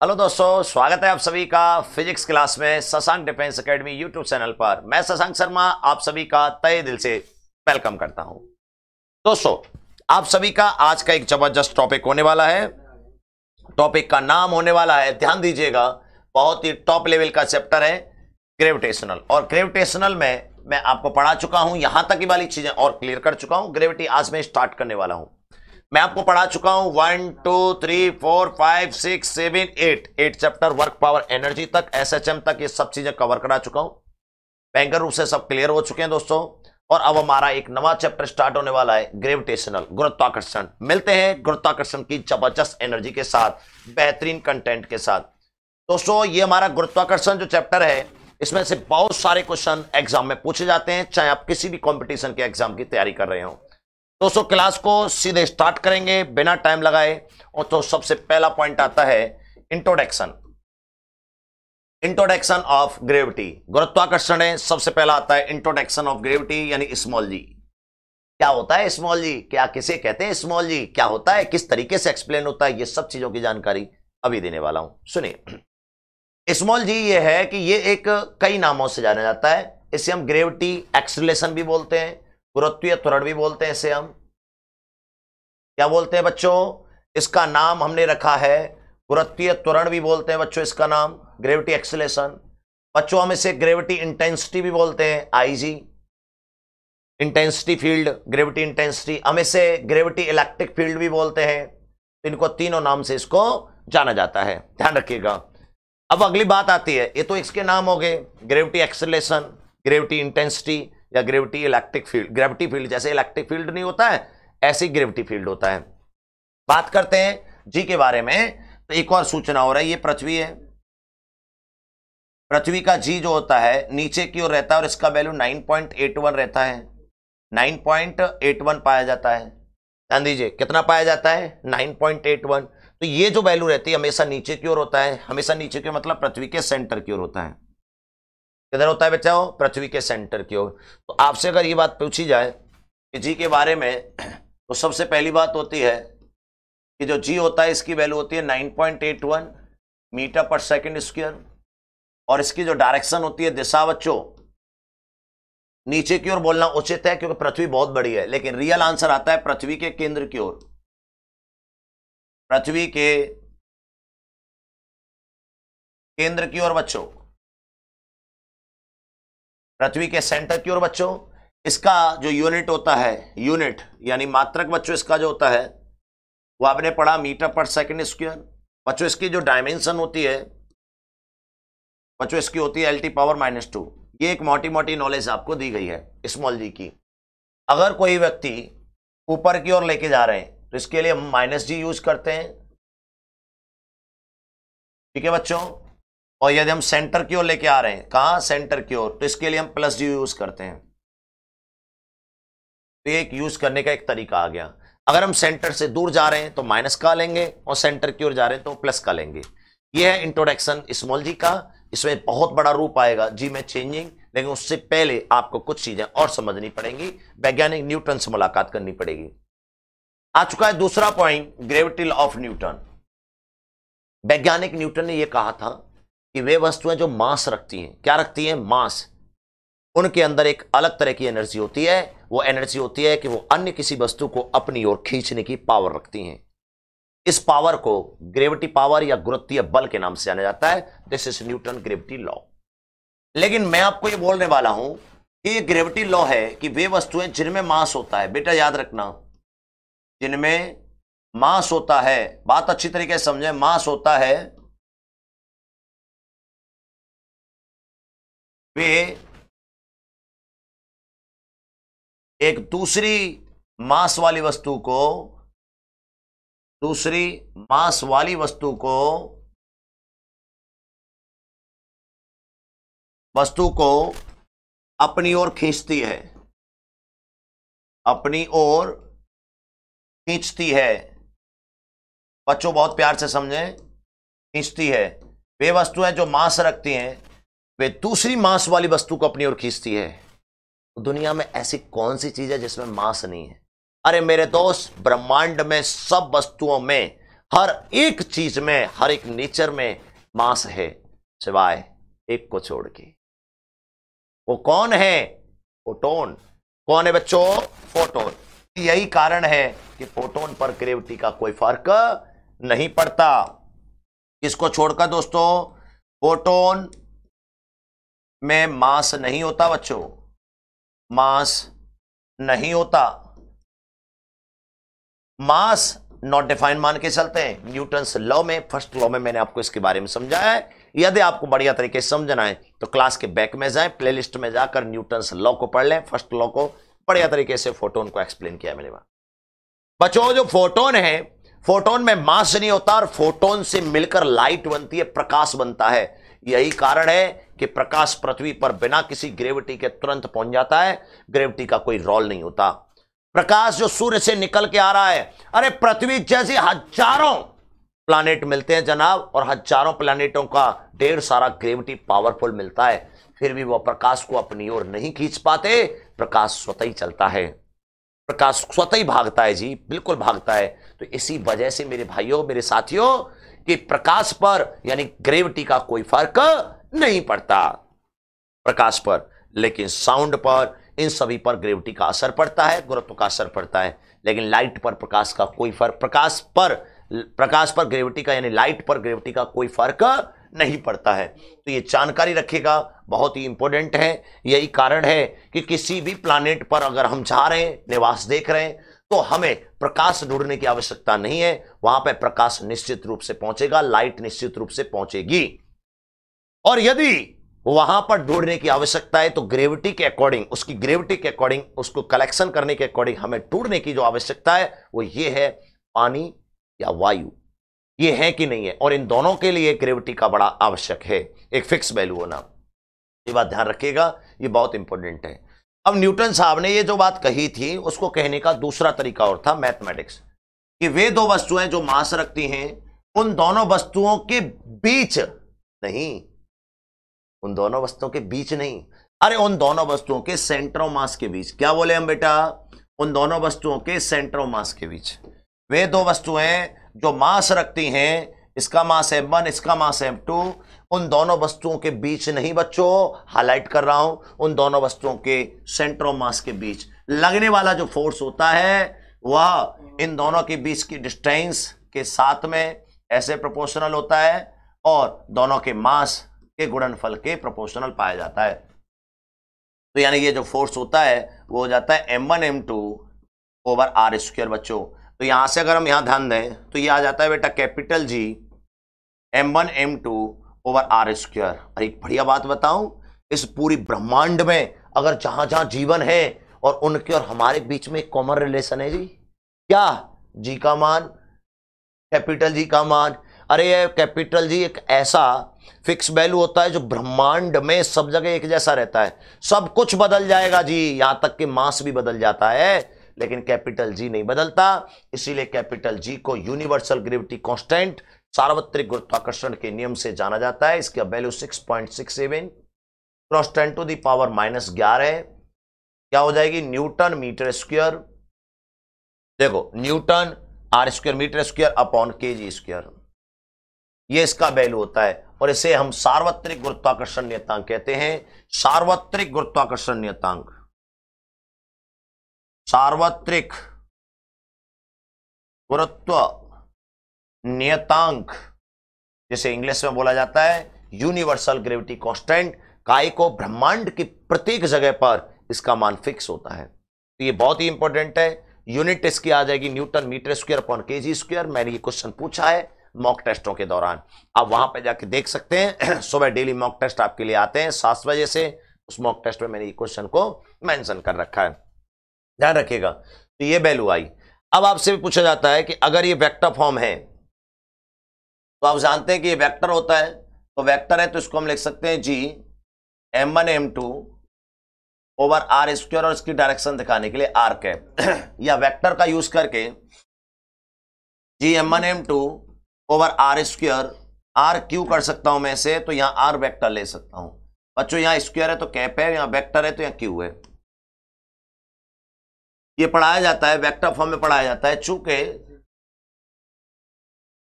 Hello दोस्तों, स्वागत है आप सभी का फिजिक्स क्लास में Shashank defence academy YouTube channel पर। मैं शशांक शर्मा आप सभी का तहे दिल से वेलकम करता हूं। दोस्तों, आप सभी का आज का एक जबरदस्त टॉपिक होने वाला है। टॉपिक का नाम होने वाला है, ध्यान दीजिएगा, बहुत ही टॉप लेवल का चैप्टर है ग्रेविटेशनल। और ग्रेविटेशनल में मैं आपको पढ़ा चुका हूं, यहां तक की वाली चीजें और क्लियर कर चुका हूं। ग्रेविटी आज मैं स्टार्ट करने वाला हूं। मैं आपको पढ़ा चुका हूं 1 2 3 4 5 6 7 8 चैप्टर, वर्क पावर एनर्जी तक, एसएचएम तक, ये सब चीजें कवर करा चुका हूं। भयंकर रूप से सब क्लियर हो चुके हैं दोस्तों। और अब हमारा एक नवा चैप्टर स्टार्ट होने वाला है, ग्रेविटेशनल, गुरुत्वाकर्षण। मिलते हैं गुरुत्वाकर्षण की जबरदस्त एनर्जी के साथ, बेहतरीन कंटेंट के साथ। दोस्तों, ये हमारा गुरुत्वाकर्षण जो चैप्टर है, इसमें से बहुत सारे क्वेश्चन एग्जाम में पूछे जाते हैं, चाहे आप किसी भी कंपटीशन के एग्जाम की तैयारी कर रहे हो। दोस्तों, क्लास को सीधे स्टार्ट करेंगे बिना टाइम लगाए। और तो सबसे पहला पॉइंट आता है इंट्रोडक्शन। इंट्रोडक्शन ऑफ ग्रेविटी, गुरुत्वाकर्षण है, सबसे पहला आता है इंट्रोडक्शन ऑफ ग्रेविटी, यानी स्मॉल जी। क्या होता है स्मॉल जी, क्या किसे कहते हैं स्मॉल जी, क्या होता है, किस तरीके से एक्सप्लेन होता है, ये सब चीजों की जानकारी अभी देने वाला हूं। सुनिए, स्मॉल जी ये है कि ये एक कई नामों से जाना जाता है। इसे हम ग्रेविटी एक्सीलरेशन भी बोलते हैं, गुरुत्वीय त्वरण भी बोलते हैं। इसे हम क्या बोलते हैं बच्चों? इसका नाम हमने रखा है गुरुत्वीय त्वरण भी बोलते हैं बच्चों, इसका नाम ग्रेविटी एक्सीलरेशन। बच्चों, हम इसे ग्रेविटी इंटेंसिटी भी बोलते हैं, IG, intensity field, gravity intensity. हम इसे ग्रेविटी इलेक्ट्रिक फील्ड भी बोलते हैं। इनको तीनों नाम से इसको जाना जाता है, ध्यान रखिएगा। अब अगली बात आती है, ये तो इसके नाम हो गए, ग्रेविटी एक्सीलरेशन, ग्रेविटी इंटेंसिटी या gravity electric field. Gravity field जैसे इलेक्ट्रिक फील्ड नहीं होता है, ऐसे ही ग्रेविटी फील्ड होता है। बात करते हैं जी के बारे में, तो एक और सूचना हो रहा है, ये पृथ्वी है। पृथ्वी का जी जो होता है नीचे की ओर रहता है और इसका वैल्यू 9.81 रहता है। 9.81 पाया जाता है। ध्यान दीजिए, कितना पाया जाता है? 9.81। तो ये जो वैल्यू रहती है हमेशा नीचे की ओर होता है। हमेशा नीचे की मतलब पृथ्वी के सेंटर की ओर होता है। किधर होता है बच्चों? पृथ्वी के सेंटर की ओर। तो आपसे अगर ये बात पूछी जाए कि जी के बारे में, तो सबसे पहली बात होती है कि जो जी होता है इसकी वैल्यू होती है 9.81 मीटर पर सेकंड स्क्वायर। और इसकी जो डायरेक्शन होती है, दिशा बच्चों, नीचे की ओर बोलना उचित है क्योंकि पृथ्वी बहुत बड़ी है, लेकिन रियल आंसर आता है पृथ्वी के केंद्र की ओर। पृथ्वी के केंद्र की ओर बच्चों, पृथ्वी के सेंटर की ओर बच्चों। इसका जो यूनिट होता है, यूनिट यानी मात्रक बच्चों, इसका जो होता है वो आपने पढ़ा मीटर पर सेकंड स्क्वायर। बच्चों, इसकी जो डायमेंशन होती है बच्चों, इसकी होती है L⁻²। ये एक मोटी मोटी नॉलेज आपको दी गई है स्मॉल जी की। अगर कोई व्यक्ति ऊपर की ओर लेके जा रहे हैं तो इसके लिए हम -g यूज करते हैं, ठीक है बच्चों। और यदि हम सेंटर की ओर लेके आ रहे हैं, कहां? सेंटर की ओर, तो इसके लिए हम +g यूज करते हैं। तो एक यूज करने का एक तरीका आ गया। अगर हम सेंटर से दूर जा रहे हैं तो माइनस का लेंगे, और सेंटर की ओर जा रहे हैं तो प्लस का लेंगे। यह है इंट्रोडक्शन स्मॉल जी का। इसमें बहुत बड़ा रूप आएगा जी में चेंजिंग, लेकिन उससे पहले आपको कुछ चीजें और समझनी पड़ेंगी, वैज्ञानिक न्यूटन से मुलाकात करनी पड़ेगी। आ चुका है दूसरा point, gravity law of Newton. वैज्ञानिक न्यूटन ने यह कहा था कि वे वस्तुएं जो मास रखती हैं, क्या रखती हैं? मास। उनके अंदर एक अलग तरह की एनर्जी होती है। वो एनर्जी होती है कि वो अन्य किसी वस्तु को अपनी ओर खींचने की पावर रखती हैं। इस पावर को ग्रेविटी पावर या गुरुत्वीय बल के नाम से जाना जाता है। This is Newton gravity law. लेकिन मैं आपको ये बोलने वाला हूं कि ये ग्रेविटी लॉ है कि वे वस्तुएं जिनमें मास होता है, बेटा याद रखना, जिनमें मास होता है, बात अच्छी तरीके से समझें, मास होता है, वे एक दूसरी मास वाली वस्तु को, दूसरी मास वाली वस्तु को अपनी ओर खींचती है, अपनी ओर खींचती है। बच्चों बहुत प्यार से समझें, खींचती है। वे वस्तुएं जो मास रखती हैं, वे दूसरी मास वाली वस्तु को अपनी ओर खींचती है। तो दुनिया में ऐसी कौन सी चीज है जिसमें मास नहीं है? अरे मेरे दोस्त, ब्रह्मांड में सब वस्तुओं में हर एक चीज में, हर एक नेचर में मास है, सिवाय एक को छोड़ के। वो कौन है? फोटोन। कौन है बच्चों? फोटोन। यही कारण है कि फोटोन पर ग्रेविटी का कोई फर्क नहीं पड़ता। किसको छोड़कर दोस्तों? फोटोन में मास नहीं होता बच्चों, मास नहीं होता। मास नॉट डिफाइंड मान के चलते हैं। न्यूटन्स लॉ में, फर्स्ट लॉ में मैंने आपको इसके बारे में समझाया है। यदि आपको बढ़िया तरीके से समझना है तो क्लास के बैक में जाएं, प्लेलिस्ट में जाकर न्यूटन्स लॉ को पढ़ लें। फर्स्ट लॉ को बढ़िया तरीके से फोटोन को एक्सप्लेन किया मैंने। बच्चों जो फोटोन है, फोटोन में मास नहीं होता और फोटोन से मिलकर लाइट बनती है, प्रकाश बनता है। यही कारण है कि प्रकाश पृथ्वी पर बिना किसी ग्रेविटी के तुरंत पहुंच जाता है। ग्रेविटी का कोई रोल नहीं होता। प्रकाश जो सूर्य से निकल के आ रहा है, अरे पृथ्वी जैसे हजारों प्लैनेट मिलते हैं जनाब, और हजारों प्लैनेटों का ढेर सारा ग्रेविटी पावरफुल मिलता है, फिर भी वह प्रकाश को अपनी ओर नहीं खींच पाते। प्रकाश स्वतः ही चलता है, प्रकाश स्वतः ही भागता है जी, बिल्कुल भागता है। तो इसी वजह से मेरे भाइयों, मेरे साथियों, कि प्रकाश पर यानी ग्रेविटी का कोई फर्क नहीं पड़ता प्रकाश पर, लेकिन साउंड पर, इन सभी पर ग्रेविटी का असर पड़ता है, गुरुत्व का असर पड़ता है। लेकिन लाइट पर प्रकाश का कोई फर्क, प्रकाश पर ग्रेविटी का यानी लाइट पर ग्रेविटी का कोई फर्क नहीं पड़ता है। तो ये जानकारी रखिएगा, बहुत ही इंपॉर्टेंट है। यही कारण है कि किसी भी प्लैनेट पर अगर हम जा रहे हैं, निवास देख रहे हैं, तो हमें प्रकाश ढूंढने की आवश्यकता नहीं है। वहां पर प्रकाश निश्चित रूप से पहुंचेगा, लाइट निश्चित रूप से पहुंचेगी। और यदि वहां पर ढूंढने की आवश्यकता है तो ग्रेविटी के अकॉर्डिंग, उसकी ग्रेविटी के अकॉर्डिंग, उसको कलेक्शन करने के अकॉर्डिंग हमें ढूंढने की जो आवश्यकता है वो ये है, पानी या वायु, ये है कि नहीं है। और इन दोनों के लिए ग्रेविटी का बड़ा आवश्यक है, एक फिक्स वैल्यू होना। ये बात ध्यान रखिएगा, ये बहुत इंपॉर्टेंट है। अब न्यूटन साहब ने ये जो बात कही थी, उसको कहने का दूसरा तरीका और था मैथमेटिक्स, कि वे दो वस्तुएं जो मास रखती हैं, उन दोनों वस्तुओं के बीच नहीं, उन दोनों वस्तुओं के बीच नहीं, अरे उन दोनों वस्तुओं के सेंटर ऑफ मास के बीच। क्या बोले हम बेटा? उन दोनों वस्तुओं के सेंटर ऑफ मास के बीच। वे दो वस्तुएं जो मास रखती हैं, इसका मास m1, इसका मास m2, उन दोनों वस्तुओं के बीच नहीं बच्चों, हाईलाइट कर रहा हूं, उन दोनों वस्तुओं के सेंटर ऑफ मास के बीच लगने वाला जो फोर्स होता है वह इन दोनों के बीच की डिस्टेंस के साथ में ऐसे प्रोपोर्शनल होता है, और दोनों के मास के गुणनफल के प्रोपोर्शनल पाया जाता है। तो यानी ये जो फोर्स होता है वो हो जाता है m1 m2 over R square बच्चों। तो यहां से अगर हम यहां ध्यान दें तो ये आ जाता है बेटा capital G m1 m2 over R square. और एक बढ़िया बात बताऊं, इस पूरी ब्रह्मांड में अगर जहां जहां जीवन है और उनके और हमारे बीच में एक कॉमन रिलेशन है जी, क्या? जी का मान, कैपिटल जी का मान। अरे ये कैपिटल जी एक ऐसा फिक्स वैल्यू होता है जो ब्रह्मांड में सब जगह एक जैसा रहता है। सब कुछ बदल जाएगा जी, यहां तक कि मास भी बदल जाता है, लेकिन कैपिटल जी नहीं बदलता। इसीलिए कैपिटल जी को यूनिवर्सल ग्रेविटी कांस्टेंट, सार्वत्रिक गुरुत्वाकर्षण के नियम से जाना जाता है। इसका value 6.67 cross 10 to the power -11 है। क्या हो जाएगी? Newton metre square. देखो, newton r square metre square upon KG square, ये इसका वैल्यू होता है। और इसे हम सार्वत्रिक गुरुत्वाकर्षण नियतांक कहते हैं। सार्वत्रिक गुरुत्वाकर्षण नियतांक, सार्वत्रिक गुरुत्व नियतांक, जिसे इंग्लिश में बोला जाता है यूनिवर्सल ग्रेविटी कांस्टेंट। काय को ब्रह्मांड की प्रत्येक जगह पर इसका मान फिक्स होता है। तो ये बहुत ही इंपॉर्टेंट है। यूनिट इसकी आ जाएगी newton metre square upon KG square. मैंने ये क्वेश्चन पूछा है मॉक टेस्टों के दौरान, आप वहां पे जाके देख सकते हैं। सुबह डेली मॉक टेस्ट आपके लिए आते हैं 7 बजे से। उस मॉक टेस्ट में मैंने ये क्वेश्चन को मेंशन कर रखा है, ध्यान रखिएगा। तो ये वैल्यू आई। अब आपसे भी पूछा जाता है कि अगर ये वेक्टर फॉर्म है, तो आप जानते हैं कि ये वेक्टर होता है, तो वेक्टर है तो इसको हम लिख सकते हैं जी m1 m2 over R square, और इसकी डायरेक्शन दिखाने के लिए आर कैप, या वेक्टर का यूज करके G m1 m2 over R square, R cube कर सकता हूं मैं इसे, तो यहां आर वेक्टर ले सकता हूं बच्चों। यहां स्क्वायर है तो कैप है, यहां वेक्टर है तो यहां क्यू है। ये पढ़ाया जाता है, वेक्टर फॉर्म में पढ़ाया जाता है। चूंकि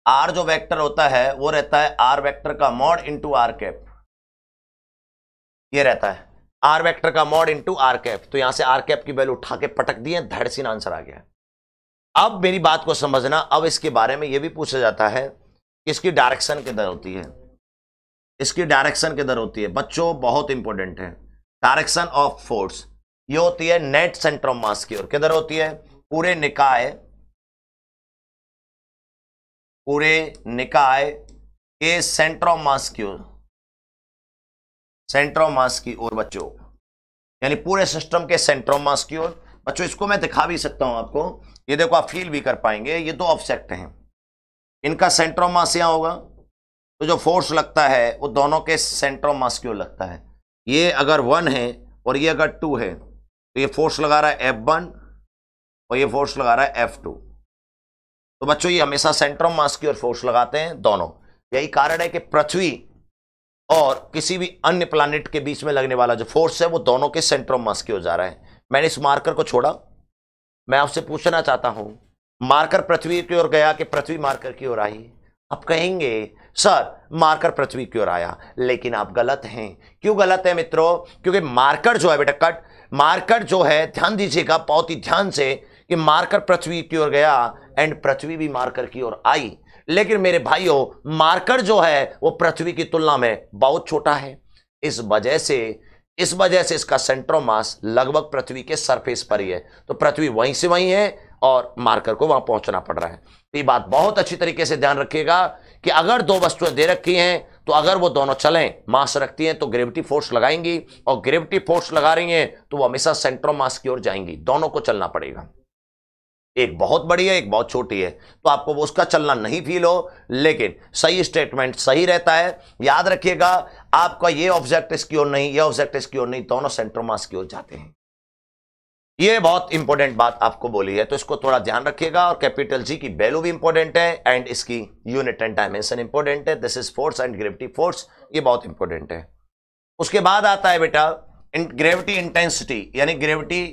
आर जो वेक्टर होता है वो रहता है आर वेक्टर का मॉड इंटू आर कैप, ये रहता है आर वेक्टर का मॉड इंटू आर कैप। तो यहां से आर कैप की वैल्यू उठा के पटक दिए, धड़ सीन आंसर आ गया। अब मेरी बात को समझना, अब इसके बारे में यह भी पूछा जाता है कि इसकी डायरेक्शन किधर होती है, इसकी डायरेक्शन किधर होती है बच्चों, बहुत इंपॉर्टेंट है। डायरेक्शन ऑफ फोर्स ये होती है नेट सेंटर ऑफ मास की ओर, किधर होती है, पूरे निकाय के सेंटर ऑफ मास की ओर, सेंटर ऑफ मास की ओर बच्चों, यानी पूरे सिस्टम के सेंटर ऑफ मास की ओर। बच्चों इसको मैं दिखा भी सकता हूं आपको, ये देखो आप फील भी कर पाएंगे, ये दो ऑब्जेक्ट हैं, इनका सेंटर ऑफ मास यहां होगा, तो जो फोर्स लगता है वो दोनों के सेंटर ऑफ मास की ओर लगता है। ये अगर 1 है और ये अगर 2 है, तो ये फोर्स लगा रहा है F1 और ये फोर्स लगा रहा है F2। तो बच्चों ये हमेशा सेंटर ऑफ मास की ओर फोर्स लगाते हैं दोनों। यही कारण है कि पृथ्वी और किसी भी अन्य प्लैनेट के बीच में लगने वाला जो फोर्स है वो दोनों के सेंटर ऑफ मास की ओर जा रहा है। मैंने इस मार्कर को छोड़ा, मैं आपसे पूछना चाहता हूं, मार्कर पृथ्वी की ओर गया कि पृथ्वी मार्कर की ओर आई? आप कहेंगे सर मार्कर पृथ्वी की ओर आया, लेकिन आप गलत हैं। क्यों गलत है मित्रों? क्योंकि मार्कर जो है बेटा कट, मार्कर जो है, ध्यान दीजिएगा बहुत ही ध्यान से, कि मार्कर पृथ्वी की ओर गया एंड पृथ्वी भी मार्कर की ओर आई, लेकिन मेरे भाइयों मार्कर जो है वो पृथ्वी की तुलना में बहुत छोटा है। इस वजह से इसका सेंटर ऑफ मास लगभग पृथ्वी के सरफेस पर ही है। तो पृथ्वी वहीं से वहीं है और मार्कर को वहां पहुंचना पड़ रहा है। तो ये बात बहुत अच्छी तरीके से ध्यान रखिएगा कि अगर दो वस्तुएं दे रखी हैं तो अगर वो दोनों चलें, मास रखती हैं, तो ग्रेविटी फोर्स लगाएंगी, और ग्रेविटी फोर्स लगा रही हैं तो वो हमेशा सेंटर ऑफ मास की ओर जाएंगी। दोनों को चलना पड़ेगा, एक बहुत बड़ी है एक बहुत छोटी है, तो आपको वो उसका चलना नहीं फील हो, लेकिन सही स्टेटमेंट सही रहता है। याद रखिएगा आपका ये ऑब्जेक्ट इसकी ओर नहीं, ये ऑब्जेक्ट इसकी ओर नहीं, दोनों सेंटर मास की ओर जाते हैं। ये बहुत इंपॉर्टेंट बात आपको बोली है, तो इसको थोड़ा ध्यान रखिएगा। और कैपिटल जी की वैल्यू भी इंपॉर्टेंट है एंड इसकी यूनिट एंड डायमेंशन इंपॉर्टेंट है। This is force and gravity force, ये बहुत इंपॉर्टेंट है। उसके बाद आता है बेटा ग्रेविटी इंटेंसिटी, यानी ग्रेविटी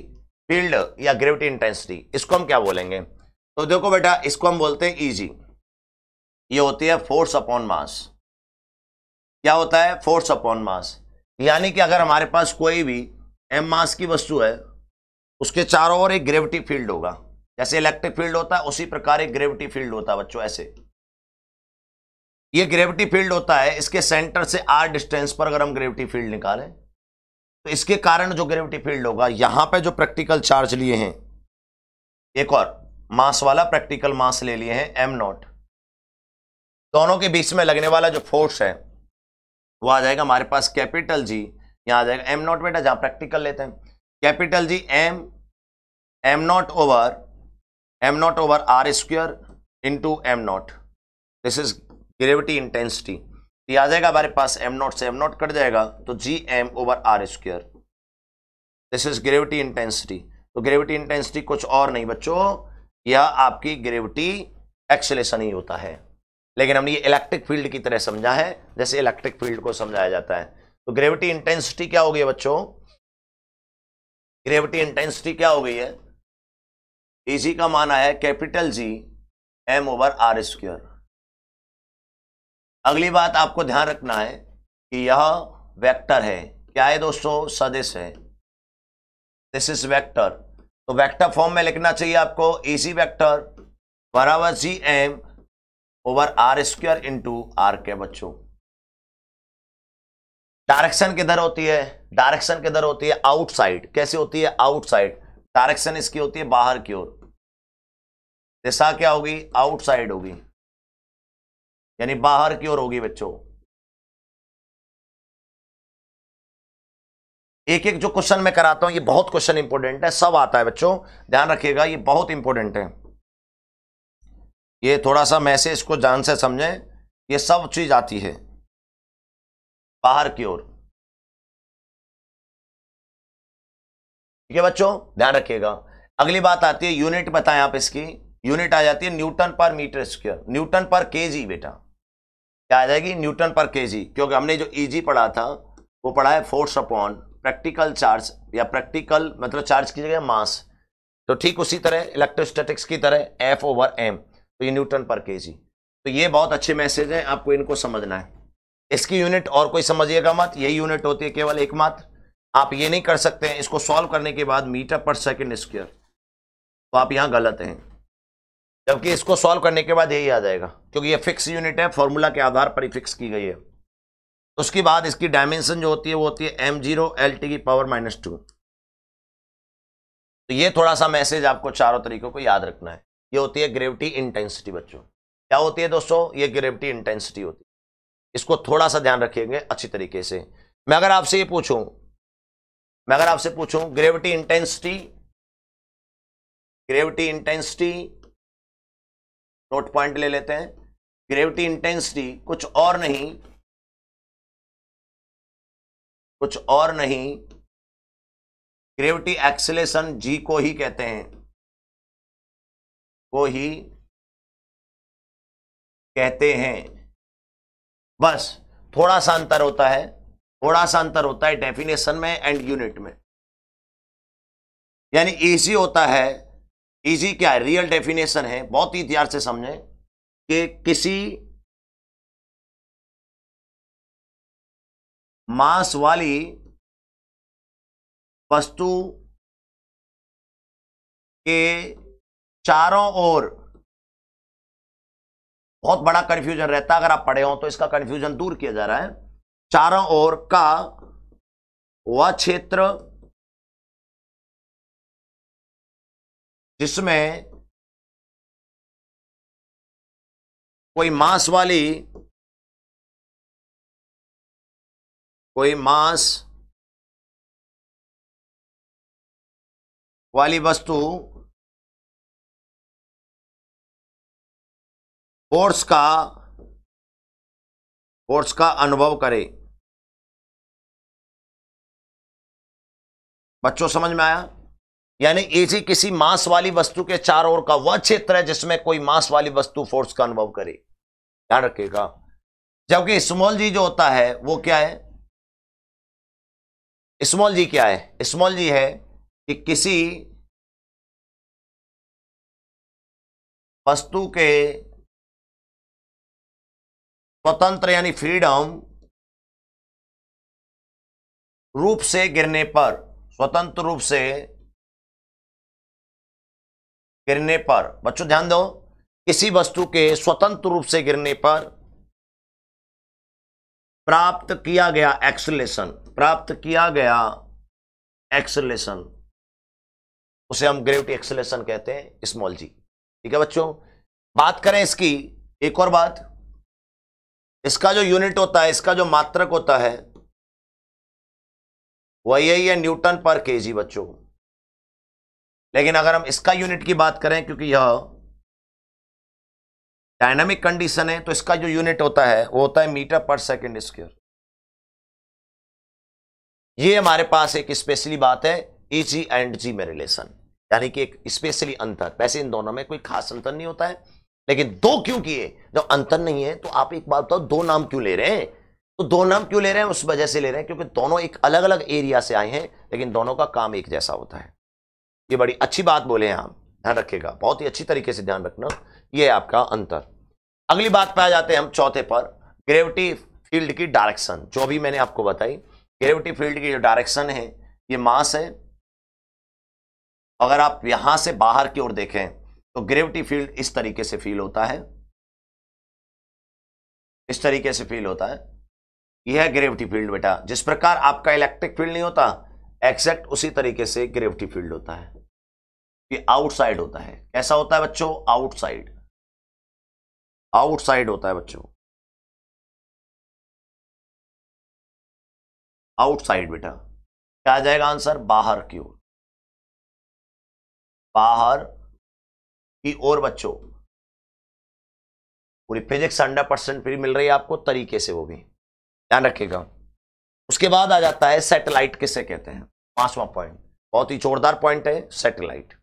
फील्ड या ग्रेविटी इंटेंसिटी। इसको हम क्या बोलेंगे? तो देखो बेटा, इसको हम बोलते हैं ईजी। ये होती है फोर्स अपॉन मास। क्या होता है? Force upon mass. यानी कि अगर हमारे पास कोई भी m मास की वस्तु है, उसके चारों ओर एक ग्रेविटी फील्ड होगा। जैसे इलेक्ट्रिक फील्ड होता है उसी प्रकार एक ग्रेविटी फील्ड होता है बच्चों। ऐसे ये ग्रेविटी फील्ड होता है, इसके सेंटर से r डिस्टेंस पर अगर हम ग्रेविटी फील्ड निकालें तो इसके कारण जो ग्रेविटी फील्ड होगा, यहां पे जो प्रैक्टिकल चार्ज लिए हैं, एक और मास वाला प्रैक्टिकल मास ले लिए हैं m0, दोनों के बीच में लगने वाला जो फोर्स है वो आ जाएगा हमारे पास कैपिटल जी। यहां आ जाएगा m0 बेटा, जहां प्रैक्टिकल लेते हैं capital G m0 over r square into m0। This is gravity intensity. ये आ जाएगा हमारे पास m0 से m0 कट जाएगा तो gm over r square. This is gravity intensity. तो ग्रेविटी इंटेंसिटी कुछ और नहीं बच्चों, यह आपकी ग्रेविटी एक्सेलेरेशन ही होता है, लेकिन हमने ये इलेक्ट्रिक फील्ड की तरह समझा है जैसे इलेक्ट्रिक फील्ड को समझाया जाता है। तो ग्रेविटी इंटेंसिटी क्या हो गई है बच्चों? ग्रेविटी इंटेंसिटी क्या हो गई है? इजी का मान आया है capital G m over r square. अगली बात आपको ध्यान रखना है कि यह वेक्टर है। क्या है दोस्तों? सदिश है। This is vector. तो वेक्टर फॉर्म में लिखना चाहिए आपको, इजी वेक्टर बराबर gm over r square into r के। बच्चों डायरेक्शन किधर होती है? डायरेक्शन किधर होती है? आउटसाइड। कैसे होती है? आउटसाइड। डायरेक्शन इसकी होती है बाहर की ओर। दिशा क्या होगी? आउटसाइड होगी, यानी बाहर की ओर होगी बच्चों। एक एक जो क्वेश्चन मैं कराता हूं ये बहुत क्वेश्चन इंपॉर्टेंट है, सब आता है बच्चों, ध्यान रखिएगा, ये बहुत इंपॉर्टेंट है। ये थोड़ा सा मैसेज इसको जान से समझें, ये सब चीज आती है बाहर की ओर। ठीक है बच्चों, ध्यान रखिएगा। अगली बात आती है यूनिट, बताएं आप इसकी। यूनिट आ जाती है न्यूटन पर मीटर स्क्वायर, न्यूटन पर केजी। बेटा क्या आ जाएगी? न्यूटन पर केजी, क्योंकि हमने जो ईजी पढ़ा था वो पढ़ा है फोर्स अपॉन प्रैक्टिकल चार्ज, या प्रैक्टिकल मतलब चार्ज की जगह मास। तो ठीक उसी तरह इलेक्ट्रोस्टैटिक्स की तरह F ओवर m, तो ये न्यूटन पर केजी। तो ये बहुत अच्छे मैसेज हैं, आपको इनको समझना है। इसकी यूनिट और कोई समझिएगा मत, यही यूनिट होती है केवल एकमात्र। आप ये नहीं कर सकते हैं इसको सॉल्व करने के बाद मीटर पर सेकंड स्क्वायर, तो आप यहां गलत हैं, जबकि इसको सॉल्व करने के बाद यही आ जाएगा, क्योंकि ये फिक्स यूनिट है, फॉर्मूला के आधार पर ही फिक्स की गई है। उसके बाद इसकी डायमेंशन जो होती है वो होती है m0 LT की पावर -2। तो ये थोड़ा सा मैसेज आपको चारों तरीकों को याद रखना है। ये होती है ग्रेविटी इंटेंसिटी बच्चों। क्या होती है दोस्तों? ये ग्रेविटी इंटेंसिटी होती है। इसको थोड़ा सा ध्यान रखिएगा अच्छी तरीके से। मैं अगर आपसे पूछूं ग्रेविटी इंटेंसिटी, नोट पॉइंट ले लेते हैं। ग्रेविटी इंटेंसिटी कुछ और नहीं ग्रेविटी एक्सेलेरेशन जी को ही कहते हैं, बस थोड़ा सा अंतर होता है डेफिनेशन में एंड यूनिट में। यानी इजी होता है, इजी क्या है, रियल डेफिनेशन है, बहुत ही ध्यान से समझें कि किसी मास वाली वस्तु के चारों ओर, बहुत बड़ा कंफ्यूजन रहता है, अगर आप पढ़े हो तो इसका कंफ्यूजन दूर किया जा रहा है। चारों ओर का वह क्षेत्र जिसमें कोई मास वाली वस्तु फोर्स का अनुभव करे। बच्चों समझ में आया? यानी इसी किसी मास वाली वस्तु के चारों ओर का वह क्षेत्र है जिसमें कोई मास वाली वस्तु फोर्स का अनुभव करे, ध्यान रखिएगा। जबकि स्मॉल जी जो होता है वो क्या है? स्मॉल जी क्या है? स्मॉल जी है कि किसी वस्तु के स्वतंत्र यानी फ्रीडम रूप से गिरने पर, स्वतंत्र रूप से गिरने पर, बच्चों ध्यान दो, किसी वस्तु के स्वतंत्र रूप से गिरने पर प्राप्त किया गया एक्सेलरेशन, उसे हम ग्रेविटी एक्सेलरेशन कहते हैं, स्मॉल जी। ठीक है बच्चों, बात करें इसकी एक और बात, इसका जो यूनिट होता है, इसका जो मात्रक होता है वह यही है न्यूटन पर केजी बच्चों। लेकिन अगर हम इसका यूनिट की बात करें, क्योंकि यह डायनामिक कंडीशन है, तो इसका जो यूनिट होता है वो होता है मीटर पर सेकंड स्क्वायर। ये हमारे पास एक स्पेशली बात है ई जी एंड जी में रिलेशन, यानी कि एक स्पेशली अंतर। वैसे इन दोनों में कोई खास अंतर नहीं होता है, लेकिन दो क्यों किए? जब अंतर नहीं है तो आप एक बात बताओ, दो नाम क्यों ले रहे हैं? तो दो नाम क्यों ले रहे हैं? उस वजह से ले रहे हैं क्योंकि दोनों एक अलग अलग एरिया से आए हैं, लेकिन दोनों का काम एक जैसा होता है। ये बड़ी अच्छी बात बोले हैं आप, ध्यान रखिएगा, बहुत ही अच्छी तरीके से ध्यान रखना, ये है आपका अंतर। अगली बात पे आ जाते हैं हम चौथे पर, ग्रेविटी फील्ड की डायरेक्शन। जो भी मैंने आपको बताई, ग्रेविटी फील्ड की जो डायरेक्शन है, ये मास है। अगर आप यहां से बाहर की ओर देखें तो ग्रेविटी फील्ड इस तरीके से फील होता है, इस तरीके से फील होता है। यह है ग्रेविटी फील्ड बेटा। जिस प्रकार आपका इलेक्ट्रिक फील्ड नहीं होता, एग्जैक्ट उसी तरीके से ग्रेविटी फील्ड होता है। ये आउटसाइड होता है। कैसा होता है बच्चों? आउटसाइड, आउटसाइड होता है बच्चों, आउटसाइड बेटा। क्या आ जाएगा आंसर? बाहर की ओर, बाहर की ओर बच्चों। पूरी फिजिक्स 100% फ्री मिल रही है आपको तरीके से, वो भी ध्यान रखिएगा। उसके बाद आ जाता है सैटेलाइट, किसे कहते हैं? पांचवा पॉइंट, बहुत ही जोरदार पॉइंट है सैटेलाइट।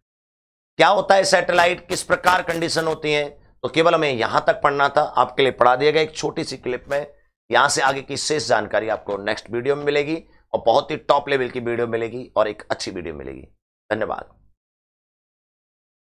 क्या होता है सैटेलाइट? किस प्रकार कंडीशन होती है? तो केवल हमें यहां तक पढ़ना था, आपके लिए पढ़ा दिया गया एक छोटी सी क्लिप में। यहां से आगे की शेष जानकारी आपको नेक्स्ट वीडियो में मिलेगी, और बहुत ही टॉप लेवल की वीडियो मिलेगी और एक अच्छी वीडियो मिलेगी। धन्यवाद।